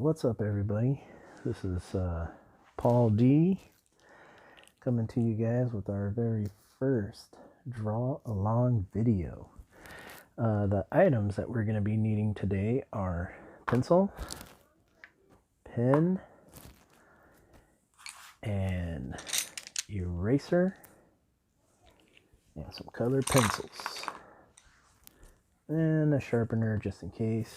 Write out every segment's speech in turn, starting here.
What's up, everybody? This is Paul D coming to you guys with our very first draw along video. The items that we're going to be needing today are pencil, pen, and eraser, and some colored pencils, and a sharpener just in case,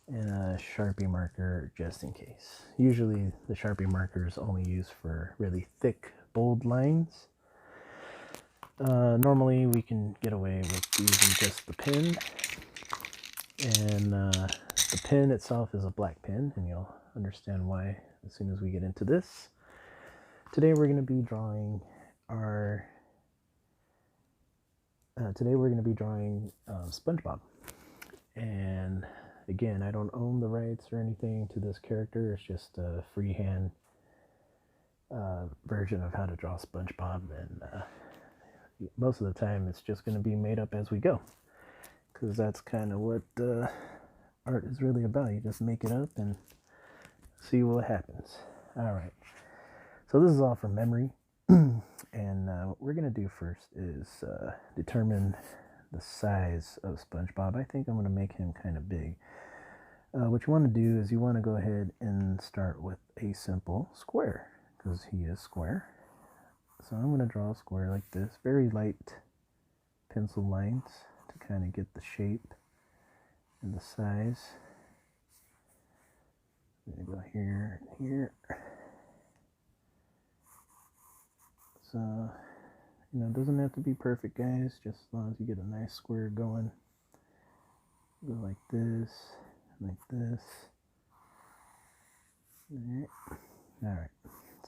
and a Sharpie marker just in case. Usually the Sharpie marker is only used for really thick, bold lines. Normally we can get away with using just the pen, and the pen itself is a black pen, and you'll understand why as soon as we get into this. Today we're going to be drawing Spongebob, and again, I don't own the rights or anything to this character. It's just a freehand version of how to draw SpongeBob, and most of the time it's just going to be made up as we go, because that's kind of what art is really about. You just make it up and see what happens. Alright, so this is all from memory, and what we're going to do first is determine the size of SpongeBob. I think I'm going to make him kind of big. What you want to do is you want to go ahead and start with a simple square, because he is square. So I'm going to draw a square like this, very light pencil lines to kind of get the shape and the size. I'm going to go here and here. So, it doesn't have to be perfect, guys, just as long as you get a nice square going. Go like this. Like this. Alright,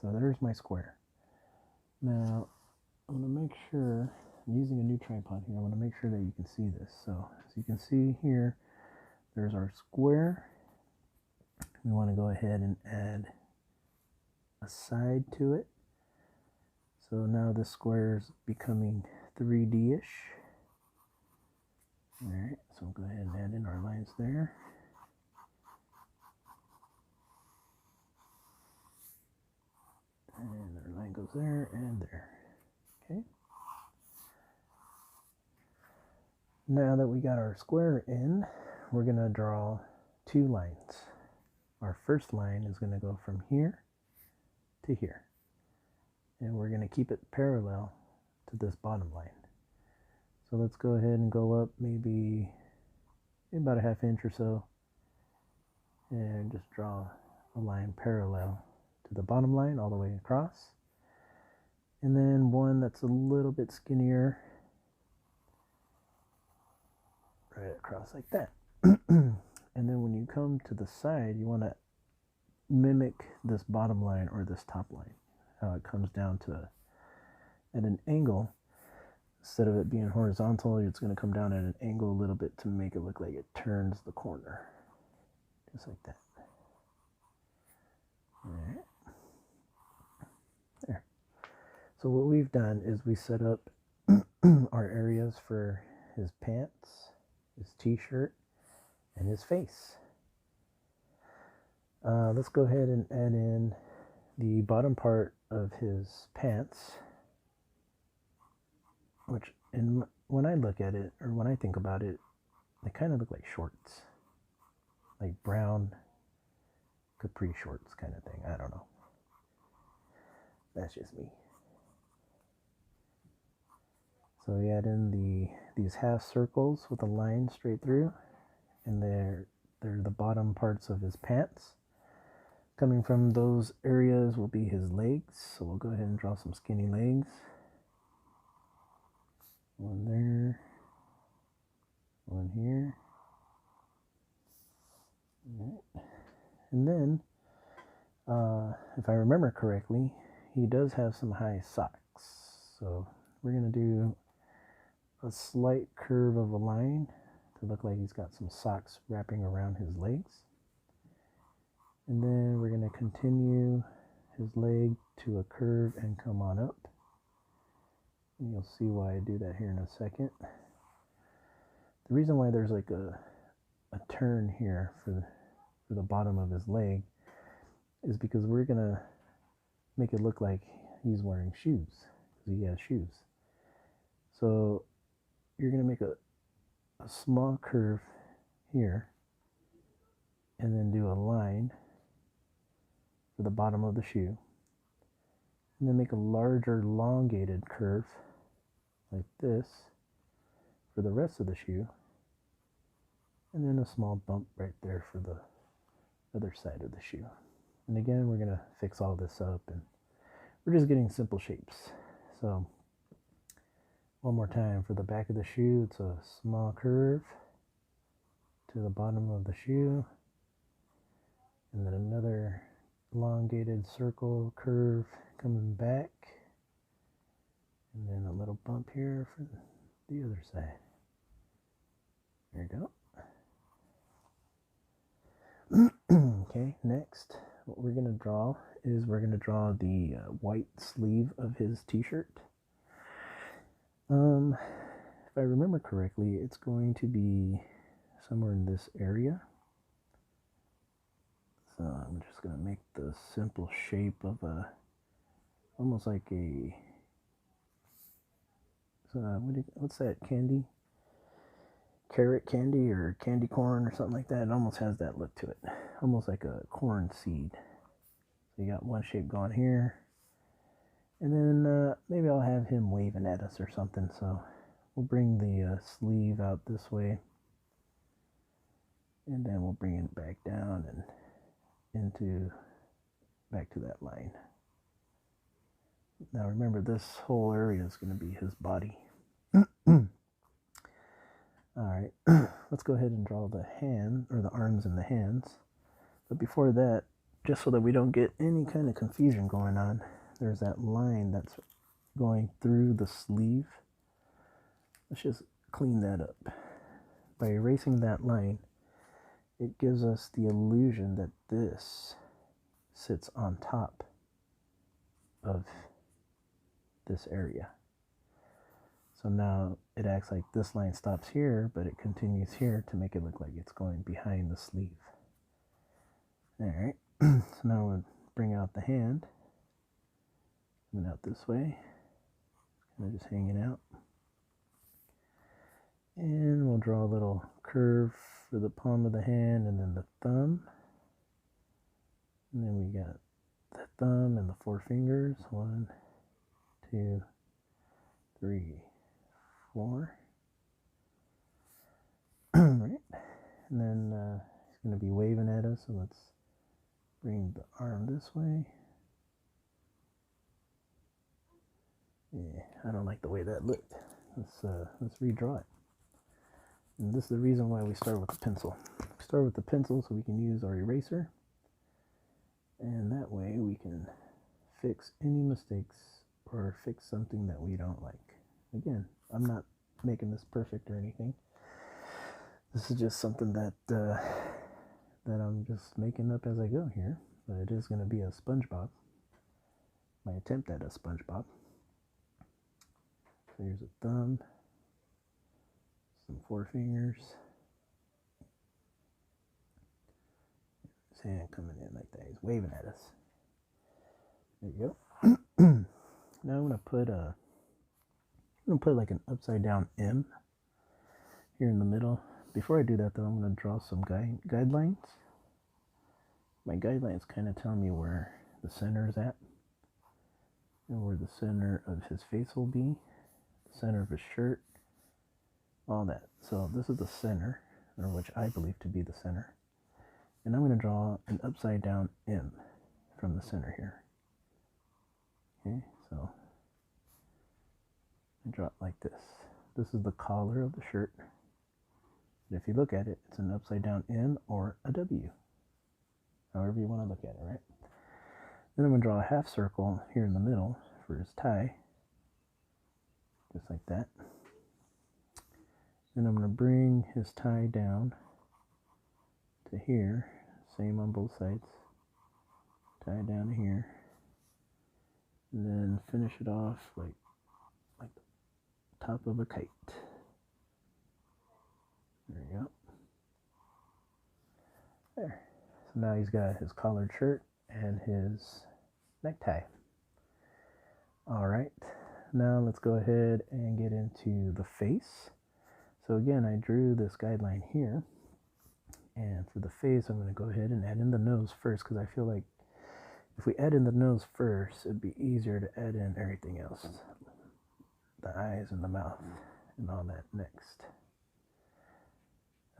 so there's my square. Now, I'm going to make sure, I'm using a new tripod here, I want to make sure that you can see this. So, as you can see here, there's our square. We want to go ahead and add a side to it. So now this square is becoming 3D-ish. Alright, so we'll go ahead and add in our lines there. And our line goes there and there. Okay. Now that we got our square in, we're going to draw two lines. Our first line is going to go from here to here. And we're going to keep it parallel to this bottom line. So let's go ahead and go up maybe about a ½ inch or so, and just draw a line parallel to the bottom line all the way across, and then one that's a little bit skinnier right across like that. And then when you come to the side, you want to mimic this bottom line or this top line, how it comes down to at an angle. Instead of it being horizontal, it's going to come down at an angle a little bit to make it look like it turns the corner, just like that. All right. There. So what we've done is we set up our areas for his pants, his t-shirt, and his face. Let's go ahead and add in the bottom part of his pants, which when I look at it, or when I think about it, they kind of look like shorts, like brown capri shorts kind of thing. I don't know. That's just me. So we add in these half circles with a line straight through, and they're the bottom parts of his pants. Coming from those areas will be his legs, so we'll go ahead and draw some skinny legs. One there, one here. All right. And then, if I remember correctly, he does have some high socks. So we're going to do a slight curve of a line to look like he's got some socks wrapping around his legs. And then we're going to continue his leg to a curve and come on up. And you'll see why I do that here in a second. The reason why there's like a turn here for for the bottom of his leg is because we're going to make it look like he's wearing shoes, because he has shoes. So you're going to make a small curve here and then do a line for the bottom of the shoe, and then make a larger elongated curve like this for the rest of the shoe, and then a small bump right there for the other side of the shoe. And again, we're going to fix all this up, and we're just getting simple shapes. So one more time, for the back of the shoe, it's a small curve to the bottom of the shoe, and then another elongated circle curve coming back, and then a little bump here for the other side. There you go. Okay, next what we're going to draw is we're going to draw the white sleeve of his t-shirt. If I remember correctly, it's going to be somewhere in this area. So I'm just going to make the simple shape of a, almost like a, so what's that candy? Carrot candy or candy corn or something like that. It almost has that look to it. Almost like a corn seed. So you got one shape going here. And then maybe I'll have him waving at us or something. So we'll bring the sleeve out this way. And then we'll bring it back down and back to that line. Now remember, this whole area is going to be his body. Alright, let's go ahead and draw the hand, or the arms and the hands. But before that, just so that we don't get any kind of confusion going on, there's that line that's going through the sleeve. Let's just clean that up. By erasing that line, it gives us the illusion that this sits on top of this area. So now it acts like this line stops here, but it continues here to make it look like it's going behind the sleeve. Alright, so now we'll bring out the hand. Coming out this way. Kind of just hanging out. And we'll draw a little curve for the palm of the hand and then the thumb. And then we got the thumb and the four fingers. 1, 2, 3, 4. Right. And then he's going to be waving at us. So let's bring the arm this way. Yeah, I don't like the way that looked. Let's redraw it. And this is the reason why we start with the pencil. We start with the pencil so we can use our eraser. And that way we can fix any mistakes or fix something that we don't like. Again, I'm not making this perfect or anything. This is just something that I'm just making up as I go here. But it is going to be a Spongebob. My attempt at a Spongebob. So here's a thumb. Some four fingers. His hand coming in like that. He's waving at us. There you go. Now I'm gonna put like an upside down M here in the middle. Before I do that though, I'm gonna draw some guidelines. My guidelines kind of tell me where the center is at and where the center of his face will be, the center of his shirt, all that. So this is the center, or which I believe to be the center. And I'm going to draw an upside down M from the center here. Okay, so I draw it like this. This is the collar of the shirt. But if you look at it, it's an upside down M or a W. However you want to look at it, right? Then I'm going to draw a half circle here in the middle for his tie. Just like that. Then I'm going to bring his tie down to here. Same on both sides. Tie down to here. And then finish it off like the top of a kite. There you go. There. So now he's got his collared shirt and his necktie. All right, now let's go ahead and get into the face. So again, I drew this guideline here. And for the face, I'm going to go ahead and add in the nose first, because I feel like if we add in the nose first, it'd be easier to add in everything else. The eyes and the mouth and all that next.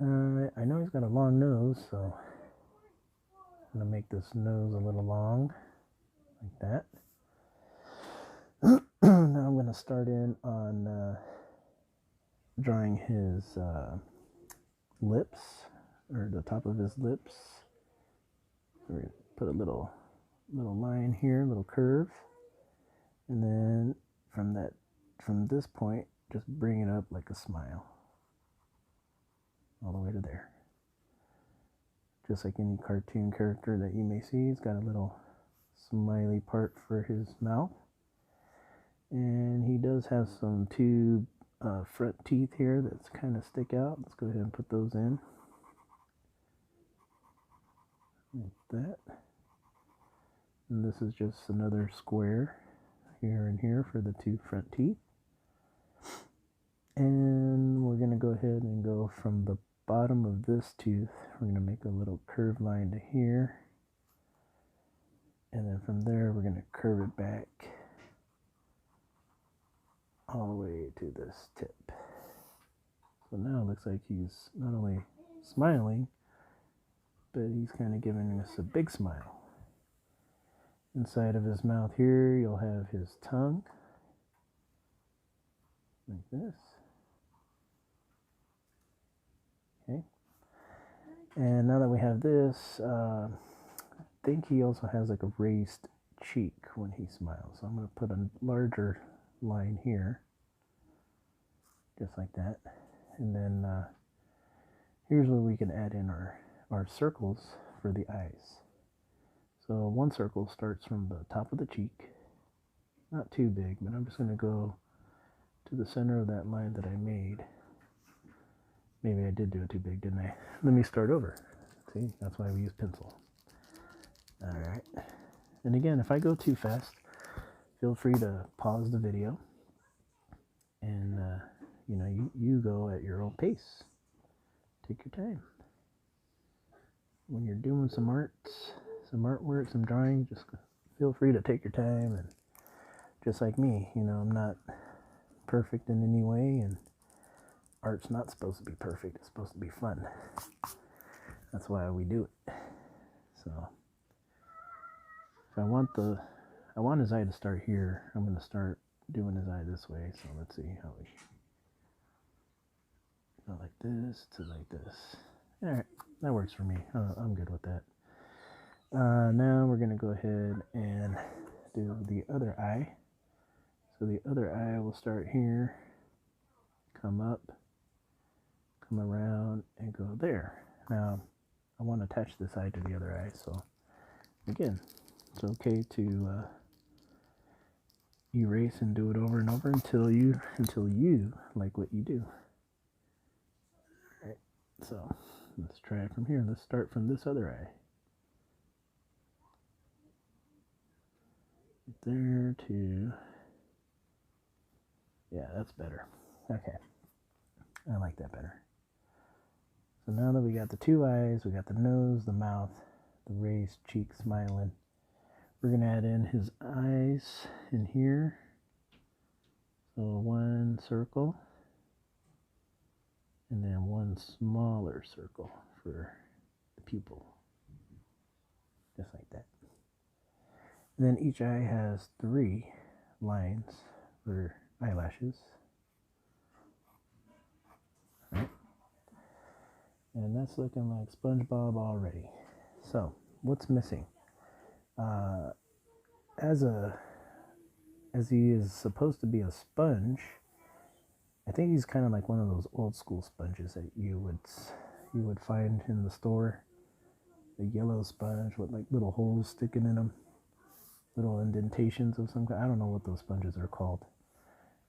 I know he's got a long nose, so I'm going to make this nose a little long, like that. Now I'm going to start in on drawing his lips, or the top of his lips. We're going to put a little line here, a little curve, and then from this point, just bring it up like a smile, all the way to there. Just like any cartoon character that you may see, he's got a little smiley part for his mouth. And he does have some two front teeth here that kind of stick out. Let's go ahead and put those in. Like that. And this is just another square here and here for the two front teeth. And we're going to go ahead and go from the bottom of this tooth. We're going to make a little curved line to here. And then from there, we're going to curve it back all the way to this tip. So now it looks like he's not only smiling, but he's kind of giving us a big smile. Inside of his mouth here, you'll have his tongue, like this. Okay. And now that we have this, I think he also has like a raised cheek when he smiles. So I'm going to put a larger line here, just like that. And then here's where we can add in our circles for the eyes. So one circle starts from the top of the cheek, not too big, but I'm just going to go to the center of that line that I made. Maybe I did do it too big, didn't I? Let me start over. See, that's why we use pencil. All right. And again, if I go too fast, feel free to pause the video and you go at your own pace. Take your time. When you're doing some artwork, some drawing, just feel free to take your time. And just like me, I'm not perfect in any way, and art's not supposed to be perfect. It's supposed to be fun. That's why we do it. So if I want his eye to start here, I'm going to start doing his eye this way. So let's see how we go like this to like this. All right, that works for me. I'm good with that. Now we're going to go ahead and do the other eye. So the other eye will start here, come up, come around, and go there. Now, I want to attach this eye to the other eye, so again, it's okay to erase and do it over and over until you like what you do. All right, so let's try it from here. Let's start from this other eye. There to, yeah, that's better. Okay, I like that better. So now that we got the two eyes, we got the nose, the mouth, the raised cheek smiling, we're going to add in his eyes in here. So one circle, and then one smaller circle for the pupil, just like that. And then each eye has 3 lines for eyelashes. All right. And that's looking like Spongebob already. So, what's missing? As he is supposed to be a sponge, I think he's kind of like one of those old school sponges that you would find in the store. The yellow sponge with like little holes sticking in them, little indentations of some kind. I don't know what those sponges are called.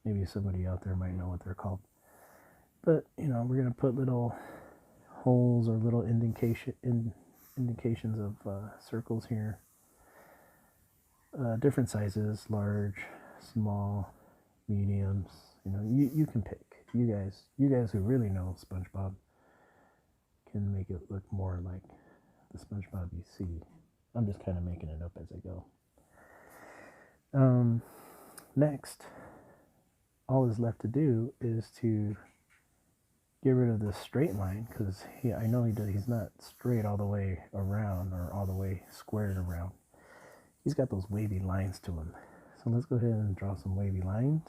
Maybe somebody out there might know what they're called. But we're gonna put little holes or little indications of circles here. Different sizes, large, small, mediums. You know, you can pick. You guys who really know SpongeBob can make it look more like the SpongeBob you see. I'm just kind of making it up as I go. Next, all is left to do is to get rid of this straight line, because I know he's not straight all the way around or all the way squared around. He's got those wavy lines to him. So let's go ahead and draw some wavy lines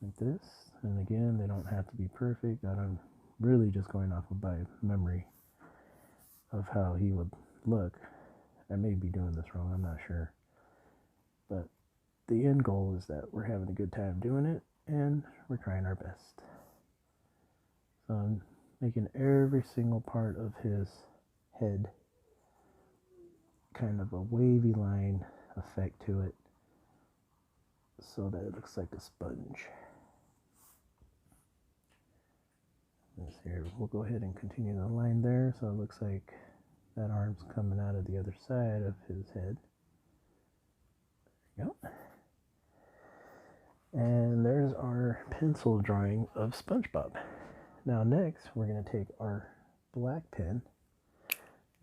like this. And again, they don't have to be perfect. I'm really just going off of by memory of how he would look. I may be doing this wrong, I'm not sure. But the end goal is that we're having a good time doing it, and we're trying our best. So I'm making every single part of his head kind of a wavy line effect to it, so that it looks like a sponge. This here, we'll go ahead and continue the line there, so it looks like that arm's coming out of the other side of his head. There you go. And there's our pencil drawing of SpongeBob. Now next, we're going to take our black pen,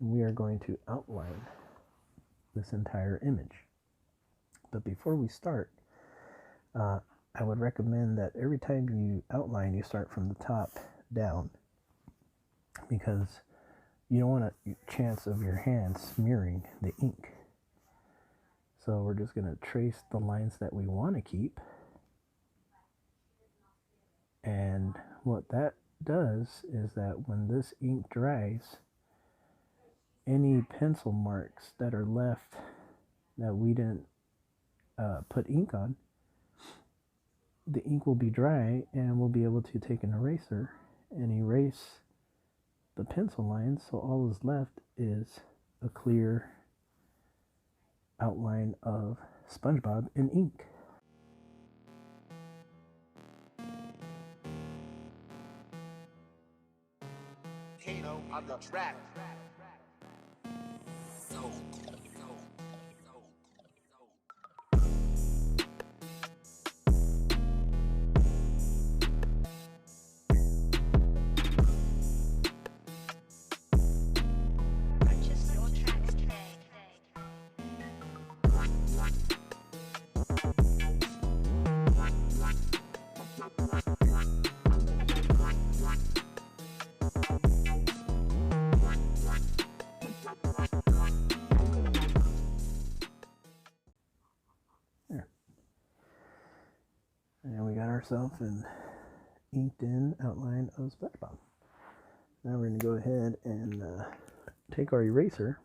and we are going to outline this entire image. But before we start, I would recommend that every time you outline, you start from the top down, because you don't want a chance of your hand smearing the ink. So we're just going to trace the lines that we want to keep. And what that does is that when this ink dries, any pencil marks that are left that we didn't put ink on, the ink will be dry, and we'll be able to take an eraser and erase the pencil lines, so all is left is a clear outline of SpongeBob in ink. Kano on the track. And we got ourselves an inked in outline of SpongeBob. Now we're going to go ahead and take our eraser,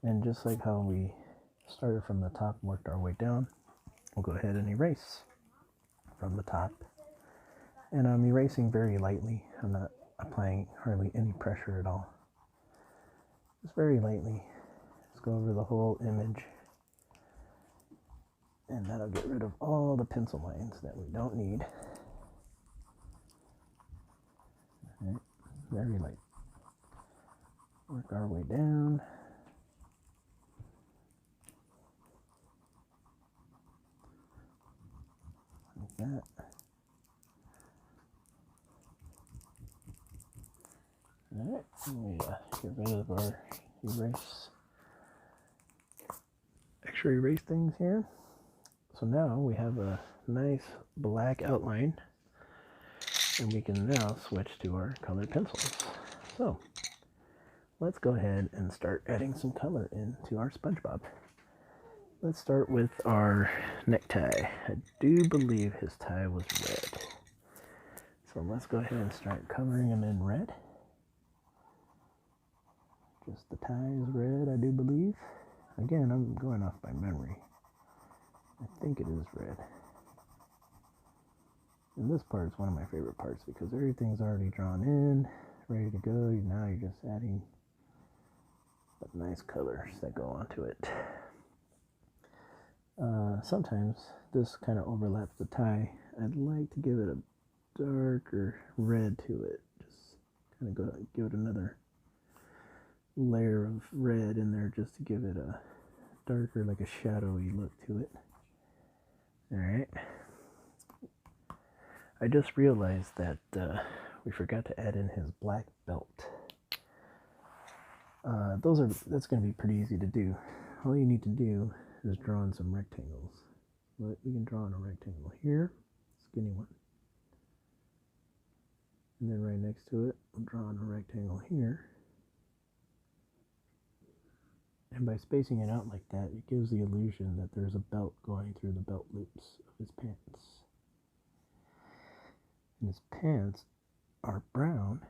and just like how we started from the top and worked our way down, we'll go ahead and erase from the top. And I'm erasing very lightly. I'm not applying hardly any pressure at all. Just very lightly. Just go over the whole image. And that'll get rid of all the pencil lines that we don't need. Right, very light. Work our way down. Like that. Alright, let me get rid of our extra erase things here. So now we have a nice black outline, and we can now switch to our colored pencils. So let's go ahead and start adding some color into our SpongeBob. Let's start with our necktie. I do believe his tie was red. So let's go ahead and start coloring him in red. Just the tie is red, I do believe. Again, I'm going off by memory. I think it is red. And this part is one of my favorite parts, because everything's already drawn in, ready to go. Now you're just adding the nice colors that go onto it. Sometimes this kind of overlaps the tie. I'd like to give it a darker red to it. Just kind of give it another layer of red in there just to give it a darker, like a shadowy look to it. Alright. I just realized that we forgot to add in his black belt. That's going to be pretty easy to do. All you need to do is draw in some rectangles. But we can draw in a rectangle here, skinny one. And then right next to it, we'll draw in a rectangle here. And by spacing it out like that, it gives the illusion that there's a belt going through the belt loops of his pants. And his pants are brown,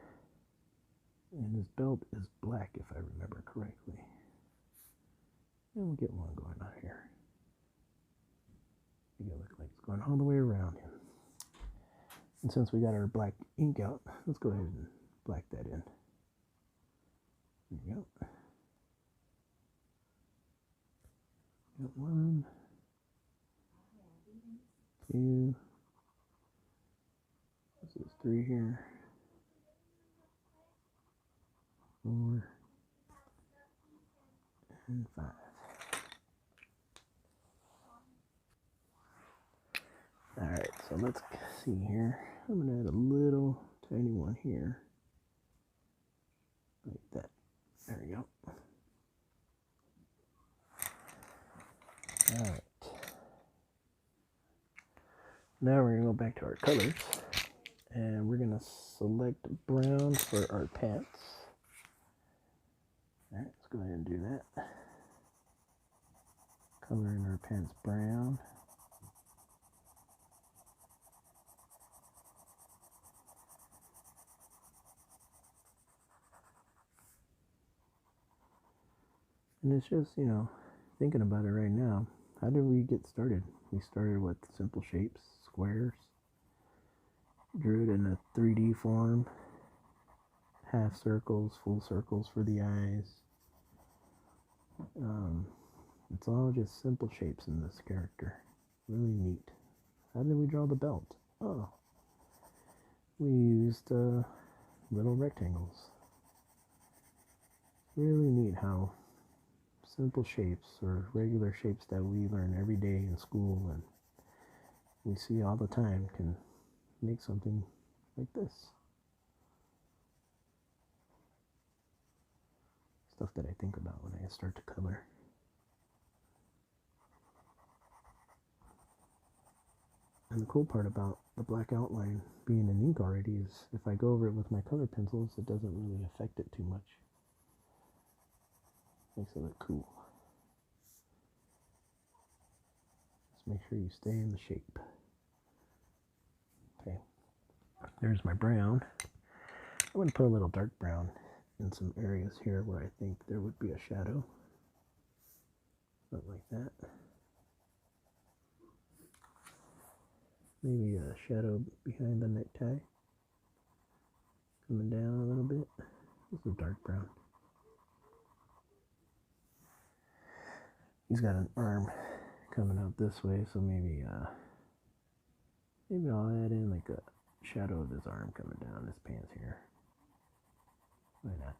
and his belt is black, if I remember correctly. And we'll get one going on here. Make it look like it's going all the way around him. And since we got our black ink out, let's go ahead and black that in. There you go. Got 1, 2, this is 3 here, 4, and 5. Alright, so let's see here. I'm going to add a little tiny one here. Like that. There we go. Alright. Now we're going to go back to our colors. And we're going to select brown for our pants. Alright, let's go ahead and do that. Color in our pants brown. And it's just, thinking about it right now, how did we get started? We started with simple shapes, squares, drew it in a 3D form, half circles, full circles for the eyes. It's all just simple shapes in this character. Really neat. How did we draw the belt? Oh, we used little rectangles. Really neat how simple shapes or regular shapes that we learn every day in school and we see all the time can make something like this. Stuff that I think about when I start to color. And the cool part about the black outline being in ink already is if I go over it with my color pencils, it doesn't really affect it too much. Makes it look cool. Just make sure you stay in the shape. Okay, there's my brown. I'm going to put a little dark brown in some areas here where I think there would be a shadow. Something like that. Maybe a shadow behind the necktie. Coming down a little bit. This is dark brown. He's got an arm coming out this way, so maybe I'll add in like a shadow of his arm coming down his pants here. Why not?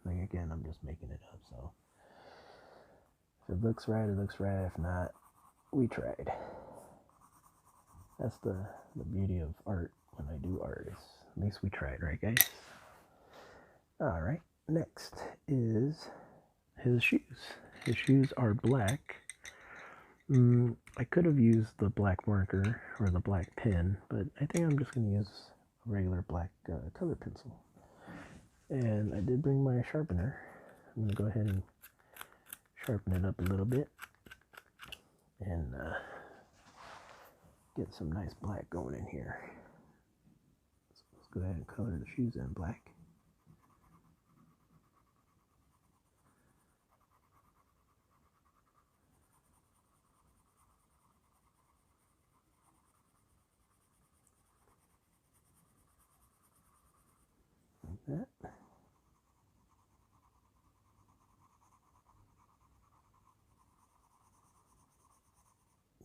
Like again, I'm just making it up, so if it looks right, it looks right. If not, we tried. That's the beauty of art when I do art. At least we tried, right guys? Alright, next is his shoes. His shoes are black. I could have used the black marker or the black pen, but I think I'm just going to use a regular black color pencil. And I did bring my sharpener. I'm going to go ahead and sharpen it up a little bit and get some nice black going in here. So let's go ahead and color the shoes in black. Like that.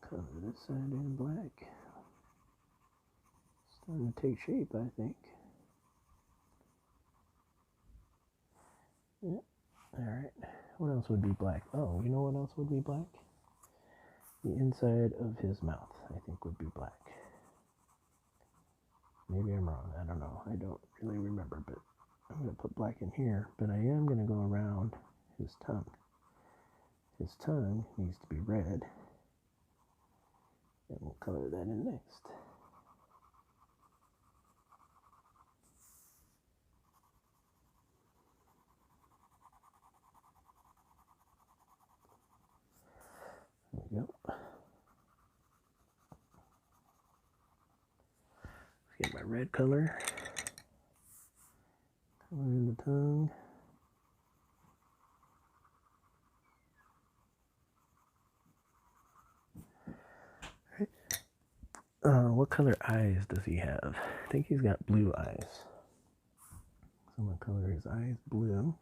Color this side in black. Starting to take shape, I think. Yeah. Alright, what else would be black? Oh, you know what else would be black? The inside of his mouth, I think, would be black. Maybe I'm wrong, I don't know. I don't really remember, but I'm going to put black in here. But I am going to go around his tongue. His tongue needs to be red. And we'll color that in next. There we go. Let's get my red color. Color in the tongue. What color eyes does he have? I think he's got blue eyes. So I'm going to color his eyes blue.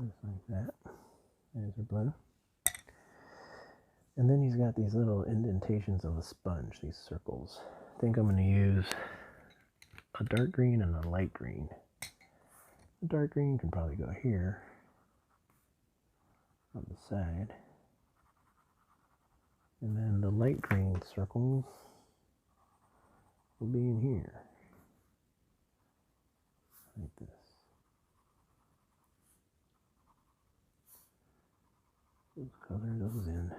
Just like that. Eyes are blue. And then he's got these little indentations of a sponge, these circles. I think I'm going to use a dark green and a light green. The dark green can probably go here on the side. And then the light green circles will be in here. Like this. Let's color those in.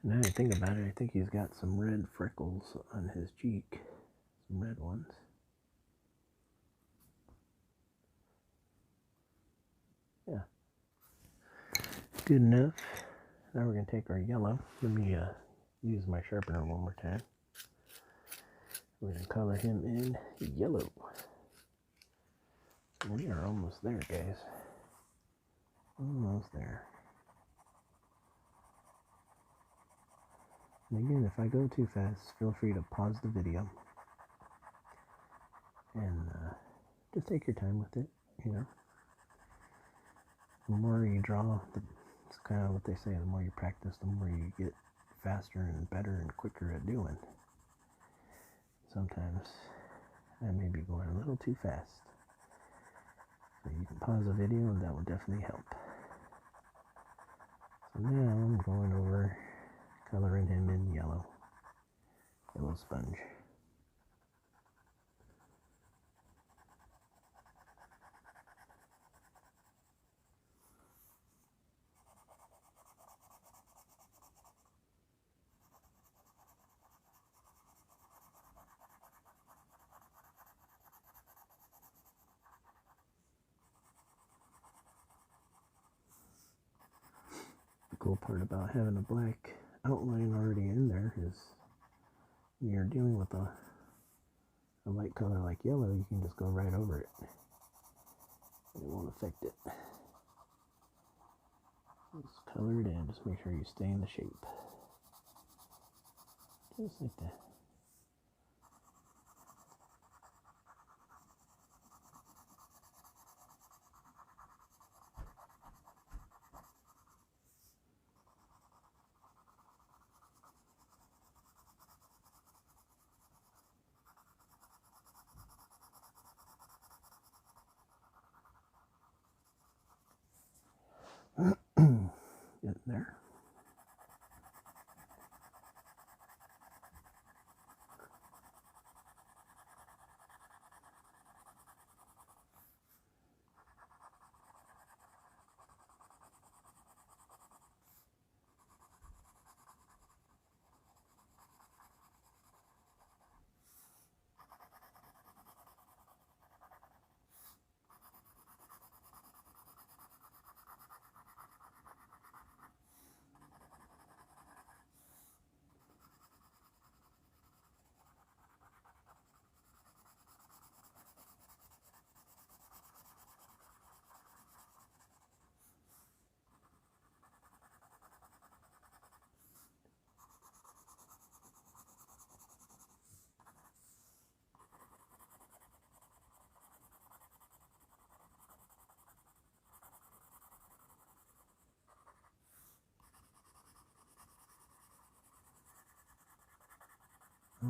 Now that I think about it, I think he's got some red freckles on his cheek. Some red ones. Yeah. Good enough. Now we're going to take our yellow. Let me use my sharpener one more time. We're going to color him in yellow. We are almost there, guys. Almost there. And again, if I go too fast, feel free to pause the video. And just take your time with it, you know. The more you draw, it's kind of what they say, the more you practice, the more you get faster and better and quicker at doing. Sometimes I may be going a little too fast. So you can pause the video and that will definitely help. So now I'm going over coloring him in yellow. Yellow sponge. The cool part about having a black outline already in there is when you're dealing with a light color like yellow, you can just go right over it. It won't affect it. Just color it in. Just make sure you stay in the shape. Just like that. Get there.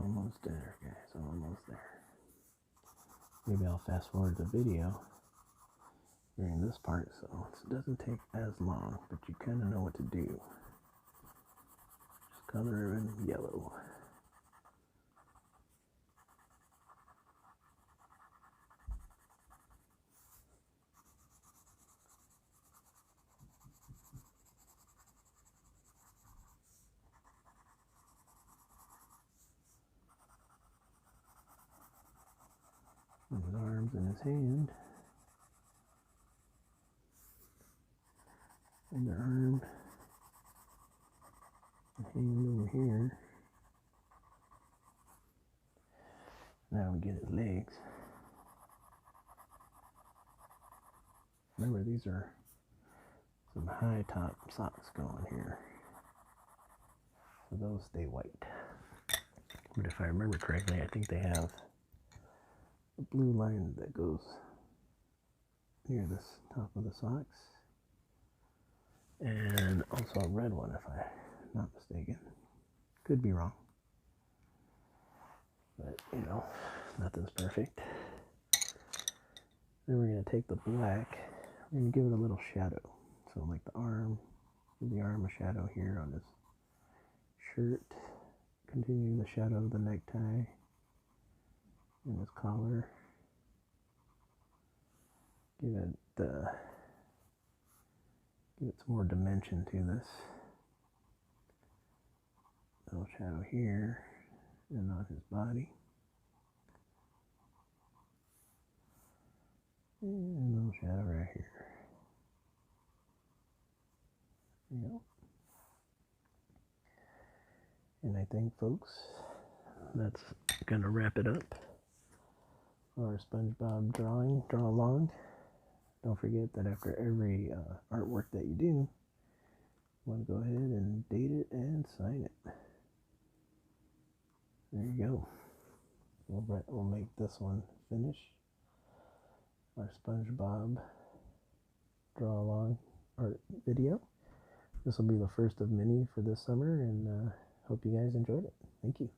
Almost there, guys. Almost there. Maybe I'll fast forward the video during this part so it doesn't take as long, but you kind of know what to do. Just color her in yellow. His arms and his hand. And the arm. The hand over here. Now we get his legs. Remember, these are some high top socks going here. So those stay white. But if I remember correctly, I think they have a blue line that goes near this top of the socks. And also a red one, if I'm not mistaken. Could be wrong. But, you know, nothing's perfect. Then we're going to take the black. We're going to give it a little shadow. So like the arm, give the arm a shadow here on his shirt. Continue the shadow of the necktie and his collar. Give it some more dimension to this. Little shadow here and on his body. And a little shadow right here. There you go. And I think, folks, that's going to wrap it up. Our SpongeBob drawing, draw along. Don't forget that after every artwork that you do, you want to go ahead and date it and sign it. There you go. We'll make this one finish. Our SpongeBob draw along art video. This will be the first of many for this summer, and hope you guys enjoyed it. Thank you.